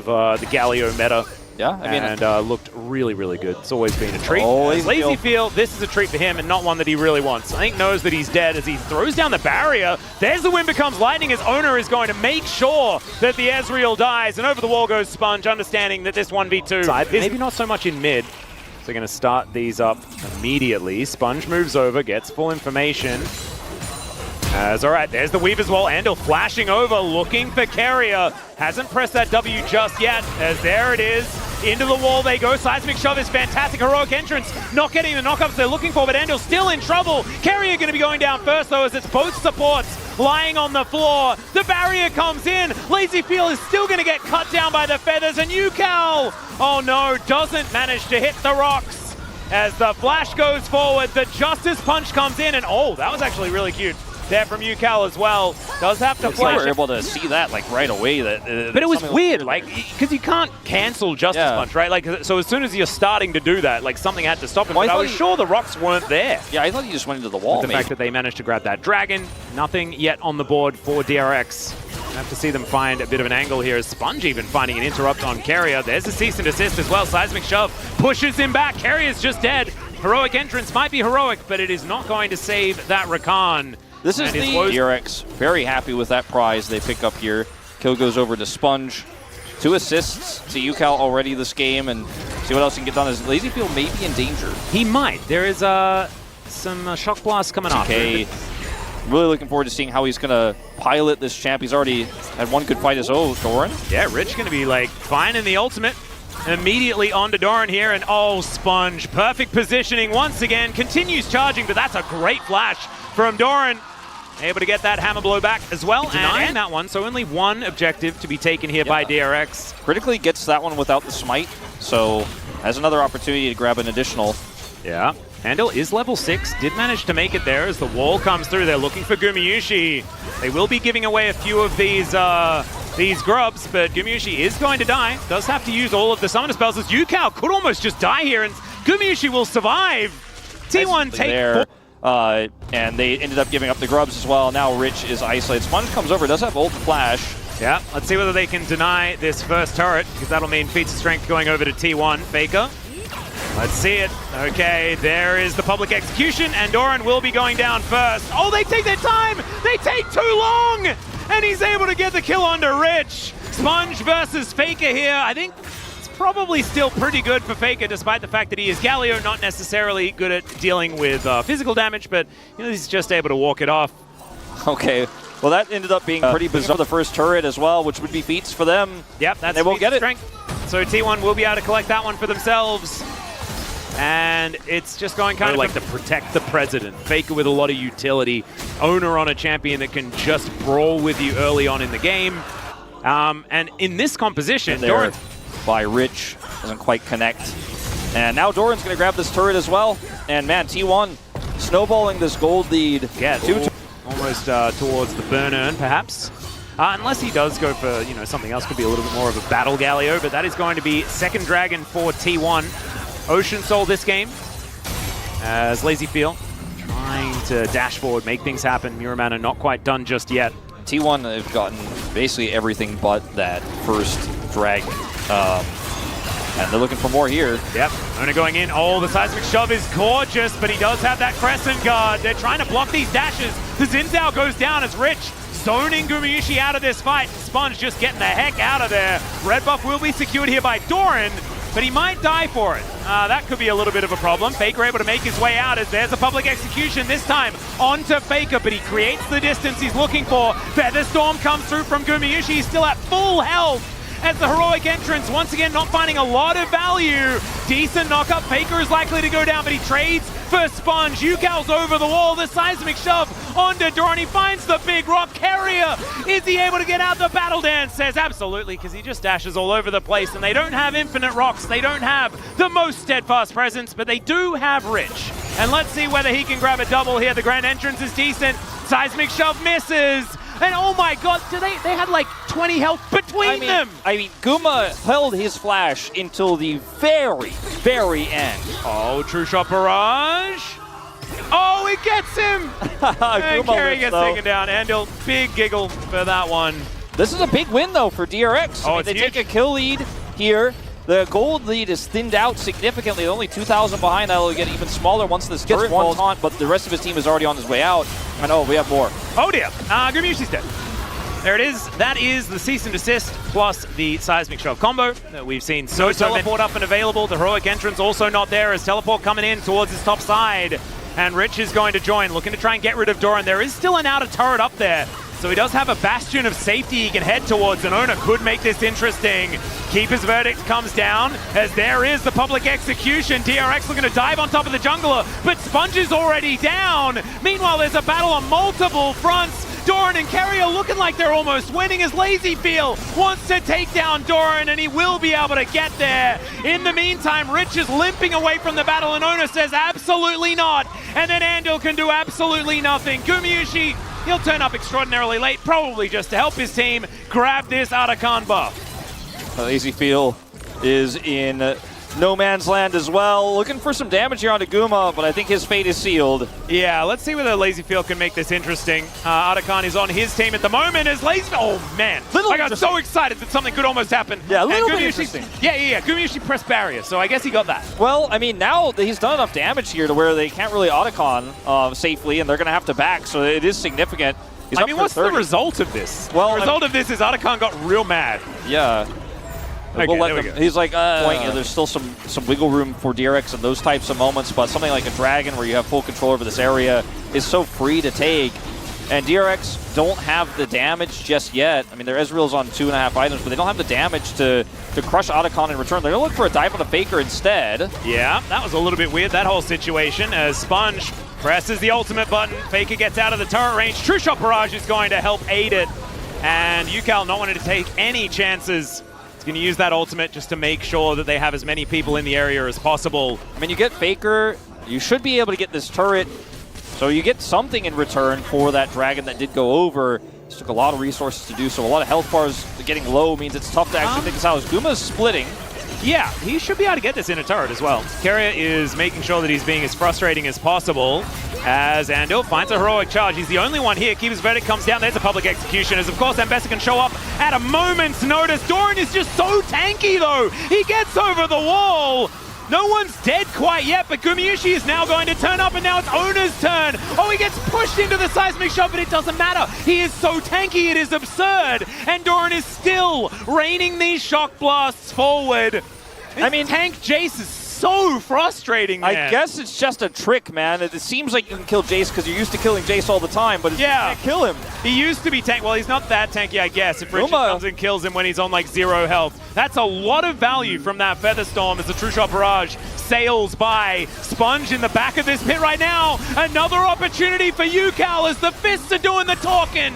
the Galio meta. Yeah, I mean, and looked really, really good. It's always been a treat. Lazy Feel, this is a treat for him and not one that he really wants. I think knows that he's dead as he throws down the barrier. There's the wind becomes lightning. His owner is going to make sure that the Ezreal dies, and over the wall goes Sponge, understanding that this 1v2 is maybe not so much in mid. So they're going to start these up immediately. Sponge moves over, gets full information. All right, there's the weave as well. Andal flashing over, looking for Keria. Hasn't pressed that W just yet, as there it is. Into the wall they go. Seismic Shove is fantastic. Heroic entrance. Not getting the knockups they're looking for, but Andal's still in trouble. Keria going to be going down first, though, as it's both supports lying on the floor. The barrier comes in. Lazy Feel is still going to get cut down by the feathers, and Yucal, oh no, doesn't manage to hit the rocks. As the flash goes forward, the Justice Punch comes in, and oh, that was actually really cute. There from Yucal as well. Does have to flash. We were able to see that like right away. But it was weird, like, because you can't cancel Justice Punch, right? Like, so as soon as you're starting to do that, like something had to stop him. Well, but I was sure the rocks weren't there. Yeah, I thought he just went into the wall. With the fact that they managed to grab that dragon, nothing yet on the board for DRX. Have to see them find a bit of an angle here. Sponge even finding an interrupt on Keria. There's a cease and desist as well. Seismic Shove pushes him back. Keria's just dead. Heroic entrance might be heroic, but it is not going to save that Rakan. This is the DRX. Very happy with that prize they pick up here. Kill goes over to Sponge. 2 assists to Yucal already this game, and see what else he can get done. Is Lazy Feel may be in danger? He might. There is some shock blast coming up. Okay. Really looking forward to seeing how he's going to pilot this champ. He's already had one good fight as well, Doran. Yeah, Rich going to be like fine in the ultimate. Immediately onto Doran here, and oh, Sponge. Perfect positioning once again. Continues charging, but that's a great flash from Doran. Able to get that hammer blow back as well, and that one. So only one objective to be taken here by DRX. Critically gets that one without the smite, so has another opportunity to grab an additional. Yeah. Andal is level 6, did manage to make it there as the wall comes through. They're looking for Gumayusi. They will be giving away a few of these grubs, but Gumayusi is going to die. Does have to use all of the summoner spells, as Yucal could almost just die here, and Gumayusi will survive. T1 take there. And they ended up giving up the grubs as well. Now Rich is isolated. Sponge comes over, does have ult flash. Yeah, let's see whether they can deny this first turret, because that'll mean feats of strength going over to T1. Faker. Let's see it. Okay, there is the public execution, and Doran will be going down first. Oh, they take their time! They take too long! And he's able to get the kill onto Rich. Sponge versus Faker here. I think it's probably still pretty good for Faker, despite the fact that he is Galio, not necessarily good at dealing with physical damage, but you know, he's just able to walk it off. Okay, well that ended up being pretty bizarre. The first turret as well, which would be feats for them. Yep, that's they won't get it. Strength. So T1 will be able to collect that one for themselves. And it's just going kind of like to protect the president. Faker with a lot of utility. Owner on a champion that can just brawl with you early on in the game. And in this composition, Doran by Rich doesn't quite connect. And now Doran's going to grab this turret as well. And man, T1 snowballing this gold lead. Yeah, almost towards the burn urn, perhaps. Unless he does go for, you know, something else, could be a little bit more of a battle Galio, but that is going to be second dragon for T1. Ocean Soul this game, as Lazy Feel trying to dash forward, make things happen. Muramana not quite done just yet. T1 have gotten basically everything but that first dragon. And they're looking for more here. Yep, Owner going in. Oh, the Seismic Shove is gorgeous, but he does have that Crescent Guard. They're trying to block these dashes. The Xin Zhao goes down as Rich zoning Gumayusi out of this fight. Sponge just getting the heck out of there. Red buff will be secured here by Doran, but he might die for it. That could be a little bit of a problem. Faker able to make his way out as there's a public execution this time onto Faker, but he creates the distance he's looking for. Featherstorm comes through from Gumayusi. He's still at full health as the heroic entrance once again not finding a lot of value. Decent knockup. Faker is likely to go down, but he trades for Sponge. Yucal's over the wall. The Seismic Shove onto Doran. He finds the big rock. Keria, is he able to get out? The battle dance says absolutely, because he just dashes all over the place, and they don't have infinite rocks. They don't have the most steadfast presence, but they do have Rich. And let's see whether he can grab a double here. The grand entrance is decent. Seismic Shove misses. And oh my god, they had like 20 health between them. I mean, Guma held his flash until the very, very end. Oh, true shot barrage. Oh, it gets him. And Keria gets taken down. Andal, big giggle for that one. This is a big win, though, for DRX. Oh, they huge. take a kill lead here. The gold lead is thinned out significantly. They're only 2,000 behind. That'll get even smaller once this gets one taunt, but the rest of his team is already on his way out. I know, we have more. Oh dear, Gumayusi's dead. There it is. That is the cease and desist plus the seismic shove combo that we've seen. So teleport up and available. The heroic entrance also not there as teleport coming in towards his top side. And Rich is going to join, looking to try and get rid of Doran. There is still an outer turret up there. So he does have a bastion of safety he can head towards, and Ona could make this interesting. Keeper's Verdict comes down, as there is the public execution. DRX looking to dive on top of the jungler, but Sponge is already down. Meanwhile, there's a battle on multiple fronts. Doran and Carrier looking like they're almost winning as LazyFeel wants to take down Doran, and he will be able to get there. In the meantime, Rich is limping away from the battle, and Ona says absolutely not. And then Andil can do absolutely nothing. Gumayusi, he'll turn up extraordinarily late, probably just to help his team grab this Arakan buff. LazyFeel is in no man's land as well. Looking for some damage here onto Guma, but I think his fate is sealed. Yeah, let's see whether LazyFeel can make this interesting. Arakan is on his team at the moment as LazyFeel. Oh man, I got so excited that something could almost happen. Yeah, a little bit interesting. Yeah. Gumayusi pressed barrier, so I guess he got that. Well, I mean, now he's done enough damage here to where they can't really Otacon safely, and they're going to have to back, so it is significant. I mean, what's the result of this? Well, the result of this is Otacon got real mad. Yeah. Okay, we'll let them, he's like, there's still some wiggle room for DRX in those types of moments, but something like a Dragon where you have full control over this area is so free to take. And DRX don't have the damage just yet. I mean, their Ezreal's on 2.5 items, but they don't have the damage to crush Otacon in return. They're going to look for a dive on a Faker instead. Yeah, that was a little bit weird, that whole situation, as Sponge presses the ultimate button. Faker gets out of the turret range. True Shot Barrage is going to help aid it. And UCal not wanting to take any chances. He's going to use that ultimate just to make sure that they have as many people in the area as possible. I mean, you get Faker, you should be able to get this turret, so you get something in return for that Dragon that did go over. This took a lot of resources to do so. A lot of health bars getting low means it's tough to actually think this out. Guma's splitting. Yeah, he should be able to get this in a turret as well. Carrier is making sure that he's being as frustrating as possible as Andil finds a heroic charge. He's the only one here. Keeper's Verdict comes down. There's a public execution as, of course, Ambessa can show up at a moment's notice. Doran is just so tanky, though. He gets over the wall. No one's dead quite yet, but Gumayusi is now going to turn up, and now it's Ona's turn. Oh, he gets pushed into the seismic shot, but it doesn't matter. He is so tanky, it is absurd. And Doran is still raining these shock blasts forward. I mean, tank Jace is so frustrating, man. I guess it's just a trick, man. It seems like you can kill Jace because you're used to killing Jace all the time, but you can't kill him. He used to be tank. Well, he's not that tanky, I guess. If Richard comes and kills him when he's on like 0 health. That's a lot of value from that Featherstorm as the True Shot Barrage sails by. Sponge in the back of this pit right now. Another opportunity for UCal as the fists are doing the talking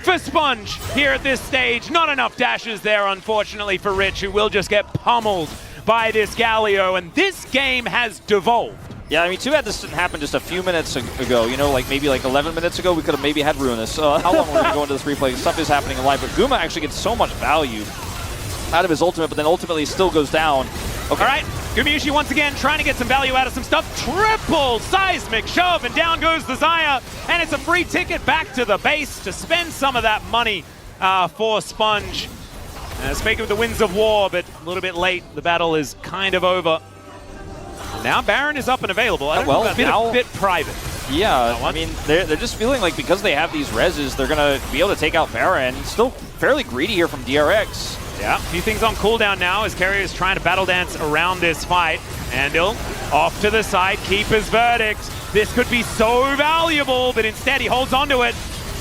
for Sponge here at this stage. Not enough dashes there, unfortunately, for Rich, who will just get pummeled by this Galio, and this game has devolved. Yeah, I mean, too bad this didn't happen just a few minutes ago, you know, like maybe like 11 minutes ago, we could have maybe had Ruinous. How long we're going to go into this replay? Stuff is happening live, but Guma actually gets so much value out of his ultimate, but then ultimately still goes down. Okay. All right, Gumayusi once again trying to get some value out of some stuff. Triple seismic shove, and down goes the Xayah, and it's a free ticket back to the base to spend some of that money for Sponge. Speaking of the winds of war, but a little bit late. The battle is kind of over. Now Baron is up and available. I don't know, a bit private. Yeah, I mean, they're just feeling like because they have these reses, they're going to be able to take out Baron. Still fairly greedy here from DRX. Yeah, a few things on cooldown now as Carrier is trying to battle dance around this fight. Andil off to the side, Keeper's Verdict. This could be so valuable, but instead he holds onto it.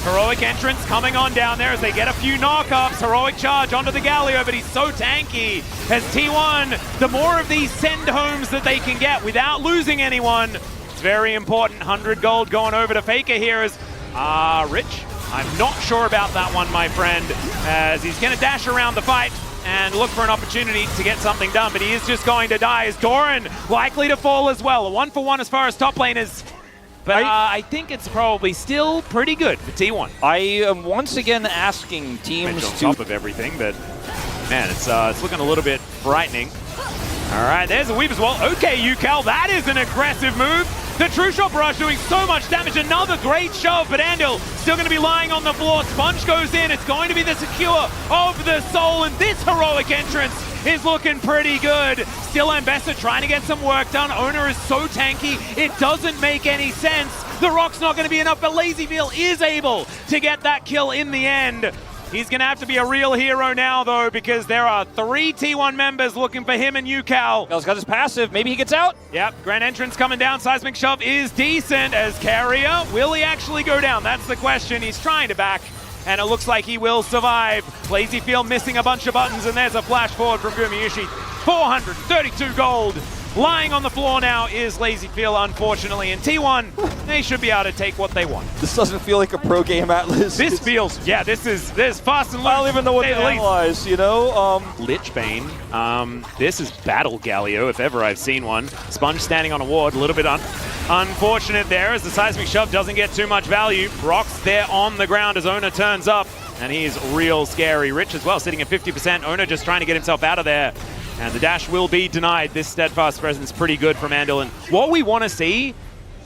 Heroic entrance coming on down there as they get a few knockups. Heroic charge onto the Galio, but he's so tanky. As T1, the more of these send homes that they can get without losing anyone, it's very important. 100 gold going over to Faker here as Rich. I'm not sure about that one, my friend, as he's going to dash around the fight and look for an opportunity to get something done, but he is just going to die. As Doran likely to fall as well. A 1-for-1 as far as top lane is. But I think it's probably still pretty good for T1. I am once again asking teams on top of everything, but man, it's looking a little bit frightening. All right, there's a Weaver's Wall. Okay, UCal, that is an aggressive move. The True Shot Barrage doing so much damage. Another great shove, but Andil still going to be lying on the floor. Sponge goes in. It's going to be the secure of the soul, and this heroic entrance is looking pretty good. Still Ambessa trying to get some work done. Owner is so tanky, it doesn't make any sense. The rock's not going to be enough, but LazyFeel is able to get that kill in the end. He's going to have to be a real hero now, though, because there are 3 T1 members looking for him and UCal. He's got his passive. Maybe he gets out. Yep, Grand Entrance coming down. Seismic Shove is decent as Carrier. Will he actually go down? That's the question. He's trying to back, and it looks like he will survive. LazyFeel missing a bunch of buttons, and there's a flash forward from Gumayusi. 432 gold. Lying on the floor now is LazyFeel, unfortunately. And T1, they should be able to take what they want. This doesn't feel like a pro game, Atlas. This feels, yeah, this is fast and loose. I don't even know what to analyze, you know? Lichbane. This is Battle Galio, if ever I've seen one. Sponge standing on a ward, a little bit unfortunate there as the Seismic Shove doesn't get too much value. Brock's there on the ground as Owner turns up, and he's real scary. Rich as well, sitting at 50%. Owner just trying to get himself out of there. And the dash will be denied. This steadfast presence pretty good from Andil. And what we want to see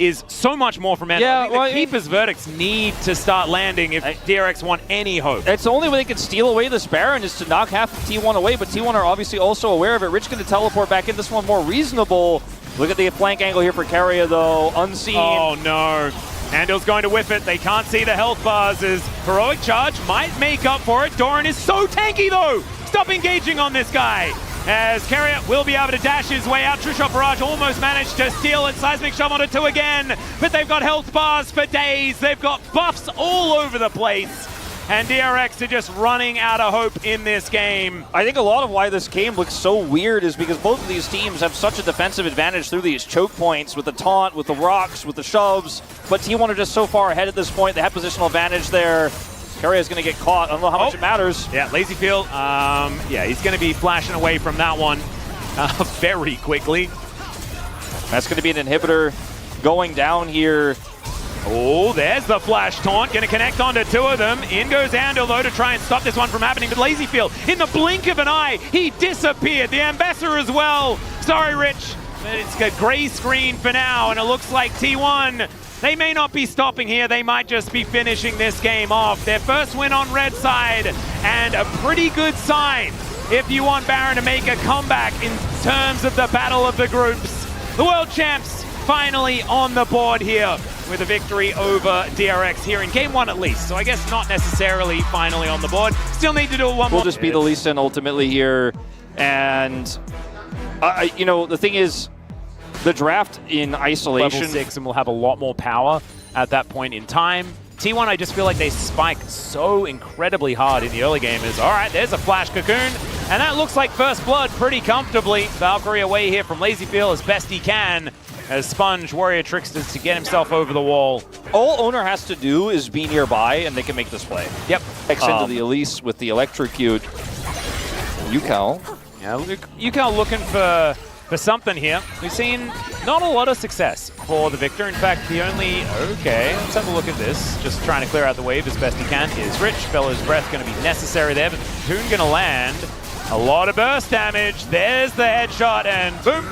is so much more from Andil. Yeah, I think the Keeper's verdicts need to start landing if DRX want any hope. It's the only way they can steal away this Baron is to knock half of T1 away, but T1 are obviously also aware of it. Rich going to teleport back in. This one more reasonable. Look at the flank angle here for Carrier, though. Unseen. Oh, no. Andil's going to whiff it. They can't see the health bars as Heroic Charge might make up for it. Doran is so tanky, though. Stop engaging on this guy. As Carrier will be able to dash his way out. True Shot Barrage almost managed to steal it. Seismic Shove onto 2 again. But they've got health bars for days. They've got buffs all over the place. And DRX are just running out of hope in this game. I think a lot of why this game looks so weird is because both of these teams have such a defensive advantage through these choke points with the taunt, with the rocks, with the shoves. But T1 are just so far ahead at this point. They have positional advantage there. Carrier's going to get caught. I don't know how much it matters. Yeah, LazyFeel, yeah, he's going to be flashing away from that one very quickly. That's going to be an inhibitor going down here. Oh, there's the flash taunt. Going to connect onto 2 of them. In goes Andil, though, to try and stop this one from happening. But LazyFeel, in the blink of an eye, he disappeared. The Ambassador as well. Sorry, Rich. But it's a gray screen for now, and it looks like T1, they may not be stopping here. They might just be finishing this game off. Their first win on red side, and a pretty good sign if you want Baron to make a comeback in terms of the battle of the groups. The world champs finally on the board here with a victory over DRX here in game 1 at least. So I guess not necessarily finally on the board. Still need to do one more. We'll just be the Lee Sin ultimately here. And, you know, the thing is, the draft in isolation. Level 6 and we'll have a lot more power at that point in time. T1, I just feel like they spike so incredibly hard in the early game. All right, there's a flash cocoon. And that looks like first blood pretty comfortably. Valkyrie away here from LazyFeel as best he can as Sponge, Warrior Tricksters to get himself over the wall. All Owner has to do is be nearby and they can make this play. Yep. X into the Elise with the Electrocute. UCal. Yeah, UCal looking for something here. We've seen not a lot of success for the Victor. In fact, the only... Okay, let's have a look at this. Just trying to clear out the wave as best he can is Rich. Bellows Breath going to be necessary there, but the Cocoon going to land. A lot of burst damage. There's the headshot, and boom.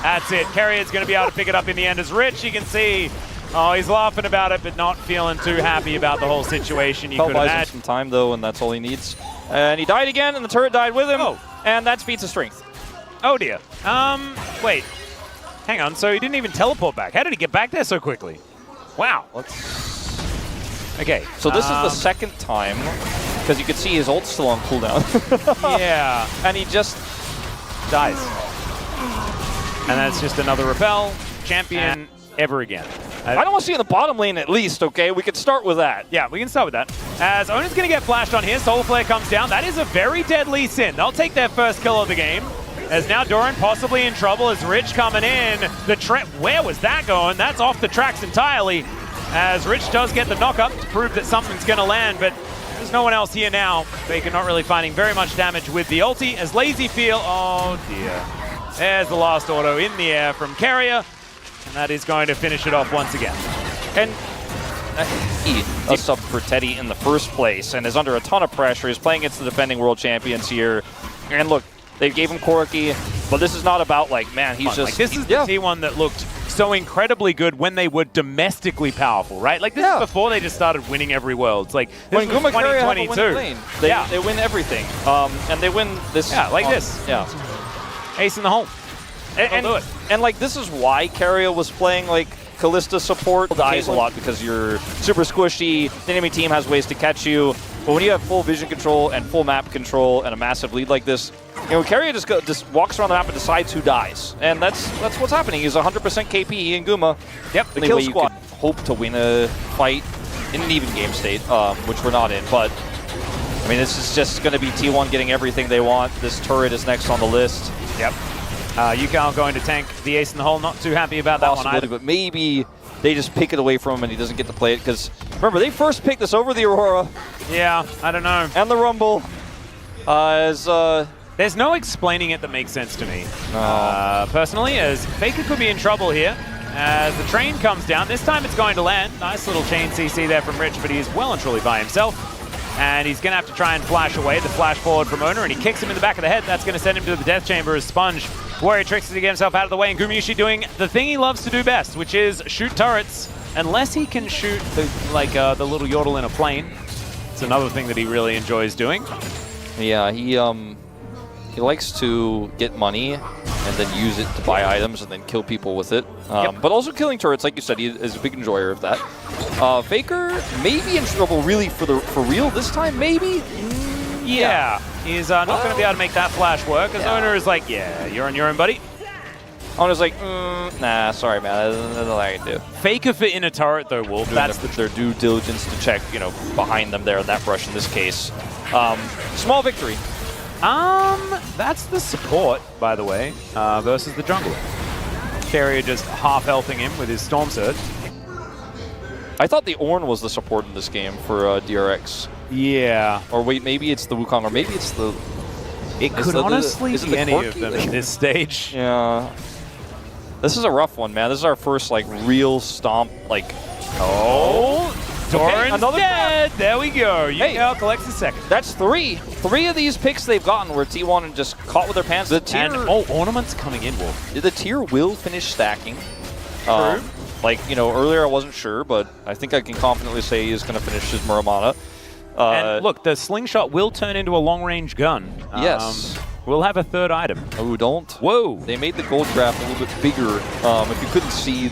That's it. Carrier's going to be able to pick it up in the end as Rich. You can see, oh, he's laughing about it, but not feeling too happy about the whole situation. You could imagine. Buys him some time, though, and that's all he needs. And he died again, and the turret died with him. Oh. And that's feats of strength. Oh dear. Wait. Hang on, so he didn't even teleport back. How did he get back there so quickly? Wow. Okay. So this is the second time, because you could see his ult's still on cooldown. Yeah. And he just dies. And that's just another repel. Champion ever again. I don't want to see in the bottom lane at least, okay? We could start with that. Yeah, we can start with that. As Owner's going to get flashed on here, Soul Flare comes down. That is a very deadly Sin. They'll take their first kill of the game. As now Doran possibly in trouble as Rich coming in. Where was that going? That's off the tracks entirely. As Rich does get the knock-up to prove that something's going to land, but there's no one else here now. Faker not really finding very much damage with the ulti. As LazyFeel, oh dear. There's the last auto in the air from Carrier. And that is going to finish it off once again. And he a sub for Teddy in the first place and is under a ton of pressure. He's playing against the defending world champions here. And look, they gave him Corki, but this is not about like, man, he's just... Like, this is the T1 that looked so incredibly good when they were domestically powerful, right? Like, this is before they just started winning every world. It's like, this when was Guma Carrier have a 2022. winning lane, they win everything. And they win this. Yeah, like this. Yeah. Ace in the hole. And like, this is why Carrier was playing like Callista support. Dies a lot because you're super squishy. The enemy team has ways to catch you. But when you have full vision control and full map control and a massive lead like this, you know, Carrier just walks around the map and decides who dies. And that's what's happening. He's 100% KP, he and Guma. Yep, the kill squad. Hope to win a fight in an even game state, which we're not in. But, I mean, this is just going to be T1 getting everything they want. This turret is next on the list. Yep. UCal going to tank the ace in the hole. Not too happy about that one either. But maybe they just pick it away from him and he doesn't get to play it. Because, remember, they first picked this over the Aurora. Yeah, I don't know. And the Rumble. There's no explaining it that makes sense to me. Personally, as Faker could be in trouble here. As the train comes down, this time it's going to land. Nice little chain CC there from Rich, but he's well and truly by himself. And he's going to have to try and flash away the flash forward from Owner, and he kicks him in the back of the head. That's going to send him to the death chamber as Sponge Warrior tricks to get himself out of the way, and Gumayusi doing the thing he loves to do best, which is shoot turrets. Unless he can shoot the little yodel in a plane. It's another thing that he really enjoys doing. Yeah, he likes to get money and then use it to buy items and then kill people with it. But also killing turrets, like you said, he is a big enjoyer of that. Faker may be in trouble really for real this time, maybe? Yeah. He's not going to be able to make that flash work, as Owner is like, yeah, you're on your own, buddy. Owner's like, nah, sorry, man, that's nothing I can do. Faker for in a turret, though, Wolf. That's their due diligence to check, you know, behind them there, that brush in this case. Small victory. That's the support, by the way, versus the jungler. Carrier just half-healthing him with his Storm Surge. I thought the Ornn was the support in this game for DRX. Yeah. Or wait, maybe it's the Wukong, or maybe it's the... It could honestly be any of them at this stage. Yeah. This is a rough one, man. This is our first, like, real stomp, like... Oh! Doran's another dead! There we go. UCal collects the second. That's three. Three of these picks they've gotten where T1 just caught with their pants. The tier, and, Ornament's coming in, Wolf. The tier will finish stacking. True. Like, you know, earlier I wasn't sure, but I think I can confidently say he's going to finish his Muramana. And look, the slingshot will turn into a long-range gun. Yes. We'll have a third item. Oh, don't. Whoa. They made the gold graph a little bit bigger. If you couldn't see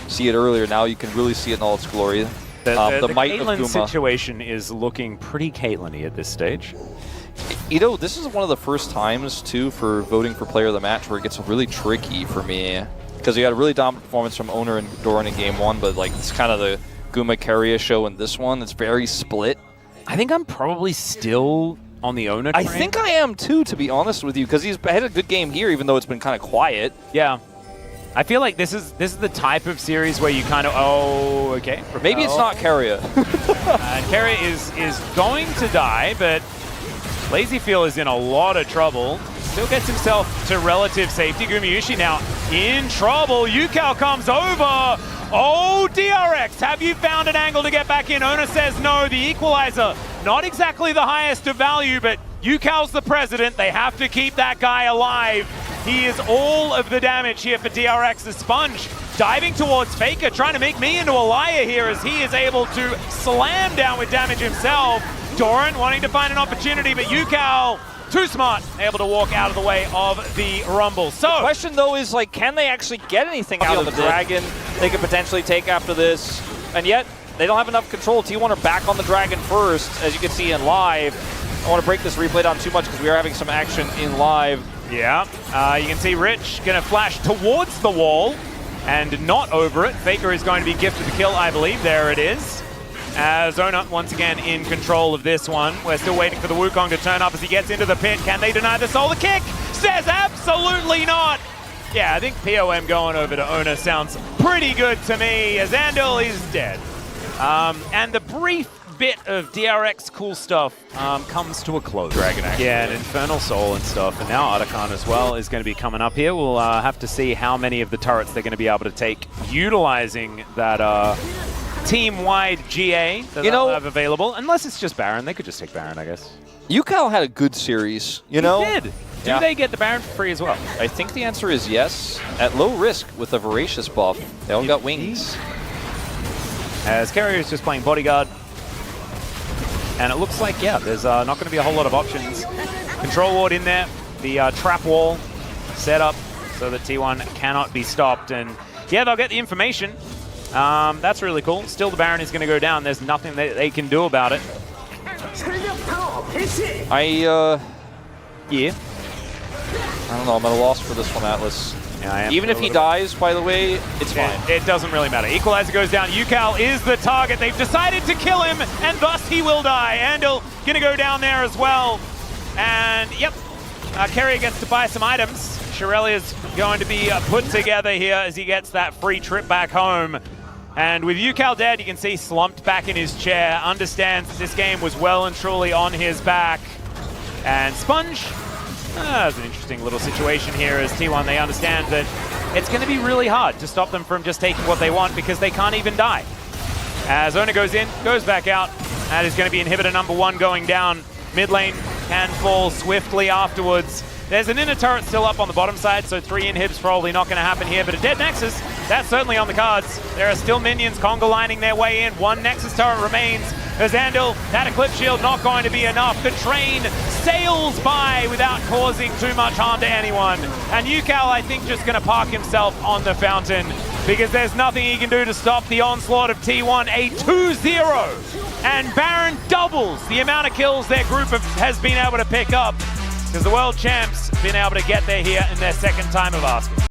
see it earlier, now you can really see it in all its glory. The might Caitlyn of Guma situation is looking pretty Caitlyn-y at this stage. You know, this is one of the first times, too, for voting for player of the match where it gets really tricky for me. Because you had a really dominant performance from Owner and Doran in game one, but like it's kind of the Guma Carrier show in this one. It's very split. I think I'm probably still on the Owner train. I think I am, too, to be honest with you, because he's had a good game here, even though it's been kind of quiet. Yeah. I feel like this is the type of series where you kind of, okay. Maybe it's not Carrier. Carrier is going to die, but Lazyfield is in a lot of trouble. Still gets himself to relative safety. Gumayusi now in trouble. UCal comes over. Oh, DRX, have you found an angle to get back in? Owner says no. The equalizer, not exactly the highest of value, but UCal's the president. They have to keep that guy alive. He is all of the damage here for DRX. The Sponge diving towards Faker, trying to make me into a liar here as he is able to slam down with damage himself. Doran wanting to find an opportunity, but UCal, too smart, able to walk out of the way of the Rumble. So, the question, though, is, like, can they actually get anything out of the Dragon they could potentially take after this? And yet, they don't have enough control. T1 are back on the Dragon first, as you can see in live. I don't want to break this replay down too much because we are having some action in live. Yeah, you can see Rich going to flash towards the wall and not over it. Faker is going to be gifted the kill, I believe. There it is. Zona once again in control of this one. We're still waiting for the Wukong to turn up as he gets into the pit. Can they deny the solar kick? Says absolutely not. Yeah, I think POM going over to Owner sounds pretty good to me, as Andal is dead. And the brief bit of DRX cool stuff comes to a close. Dragon action. Yeah, and Infernal Soul and stuff. And now Artican as well is going to be coming up here. We'll have to see how many of the turrets they're going to be able to take utilizing that team-wide GA that they'll have available. Unless it's just Baron. They could just take Baron, I guess. UCal had a good series, you know? He did. Do they get the Baron for free as well? I think the answer is yes. At low risk with a Voracious buff. They all got wings. As Carrier is just playing Bodyguard. And it looks like, yeah, there's not going to be a whole lot of options. Control Ward in there. The trap wall set up so that T1 cannot be stopped. And yeah, they'll get the information. That's really cool. Still, the Baron is going to go down. There's nothing that they can do about it. Yeah. I don't know, I'm at a loss for this one, Atlas. Yeah, I am. Even if he dies, by the way, it's fine. It doesn't really matter. Equalizer goes down. Yukal is the target. They've decided to kill him, and thus he will die. Andal gonna go down there as well. And yep, Carrier gets to buy some items. Shirelia's going to be put together here as he gets that free trip back home. And with Yukal dead, you can see slumped back in his chair, understands that this game was well and truly on his back. And Sponge, that's an interesting little situation here as T1, they understand that it's going to be really hard to stop them from just taking what they want because they can't even die. As Ona goes in, goes back out, that is going to be inhibitor number 1 going down. Mid lane can fall swiftly afterwards. There's an inner turret still up on the bottom side, so 3 inhibs probably not going to happen here, but a dead Nexus, that's certainly on the cards. There are still minions conga lining their way in. 1 Nexus turret remains. As Andal, that Eclipse Shield not going to be enough. The train sails by without causing too much harm to anyone. And Yukal, I think, just going to park himself on the fountain because there's nothing he can do to stop the onslaught of T1. A 2-0. And Baron doubles the amount of kills their group has been able to pick up because the world champs have been able to get there here in their second time of asking.